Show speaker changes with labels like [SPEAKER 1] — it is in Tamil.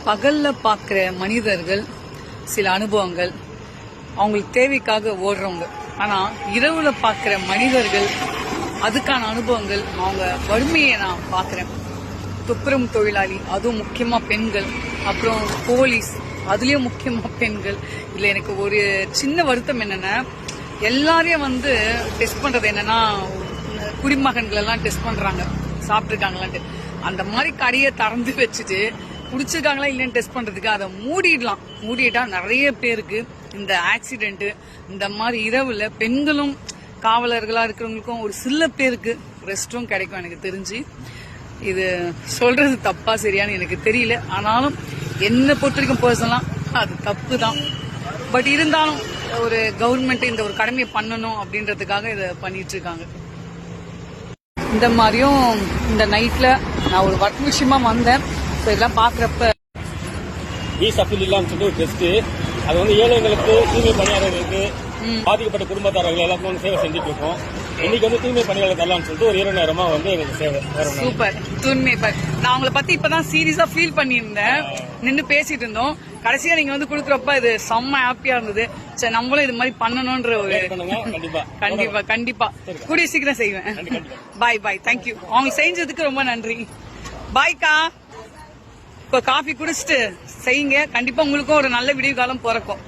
[SPEAKER 1] பகல்ல பார்க்குற மனிதர்கள் சில அனுபவங்கள் அவங்களுக்கு தேவைக்காக ஓடுறவங்க. ஆனால் இரவுல பார்க்குற மனிதர்கள் அதுக்கான அனுபவங்கள் அவங்க வறுமையை நான் பார்க்குறேன். துப்புரவு தொழிலாளி, அதுவும் முக்கியமாக பெண்கள், அப்புறம் போலீஸ், அதுலேயும் முக்கியமாக பெண்கள். இல்லை, எனக்கு ஒரு சின்ன வருத்தம் என்னென்னா, எல்லாரையும் டெஸ்ட் பண்ணுறது என்னென்னா, குடிமகன்கள் எல்லாம் டெஸ்ட் பண்ணுறாங்க சாப்பிட்ருக்காங்களான்ட்டு. அந்த மாதிரி கடையை திறந்து வச்சுட்டு குடிச்சிருக்காங்களா இல்லைன்னு டெஸ்ட் பண்ணுறதுக்கு அதை மூடிட்டா நிறைய பேருக்கு இந்த ஆக்சிடென்ட்டு, இந்த மாதிரி இரவுல பெண்களும் காவலர்களாக இருக்கிறவங்களுக்கும் ஒரு சில பேருக்கு ரெஸ்ட்டும் கிடைக்கும். எனக்கு தெரிஞ்சு இது சொல்றது தப்பா சரியான்னு எனக்கு தெரியல. ஆனாலும் என்னை பொறுத்த வரைக்கும் பர்சனலாக அது தப்பு தான். பட் இருந்தாலும் ஒரு கவர்மெண்ட் இந்த ஒரு கடமையை பண்ணணும் அப்படின்றதுக்காக இதை பண்ணிட்டு இருக்காங்க. இந்த மாதிரியும் இந்த நைட்ல நான் ஒரு ஒர்க் விஷயமா வந்தேன். இதெல்லாம் பாக்குறப்ப
[SPEAKER 2] ஒரு டெஸ்ட் அது ஏழைகளுக்கு, தூய்மை பணியாளர்களுக்கு, பாதிக்கப்பட்ட குடும்பத்தாரர்கள் எல்லாருக்கும் சேவை செஞ்சுட்டு இருக்கோம். இன்னைக்கு தூய்மை பணியாளர் தரலாம்னு சொல்லிட்டு ஒரு 2 நேரமா எங்களுக்கு சேவை.
[SPEAKER 1] சூப்பர். தூய்மை நான் உங்களை பத்தி இப்பதான் சீரியஸா ஃபீல் பண்ணியிருந்தேன். நின்று பேசிட்டு இருந்தோம். கடைசியா நீங்க கொடுக்குறப்ப இது செம்ம ஹாப்பியா இருந்தது. சரி, நம்மளும் இது மாதிரி பண்ணணும்ன்ற ஒரு கண்டிப்பா கூடிய சீக்கிரம் செய்வேன். பாய். தேங்க்யூ. அவங்க செஞ்சதுக்கு ரொம்ப நன்றி. பாய்க்கா. இப்ப காஃபி குடிச்சிட்டு செய்யுங்க. கண்டிப்பா உங்களுக்கும் ஒரு நல்ல விடிவு காலம் பிறக்கும்.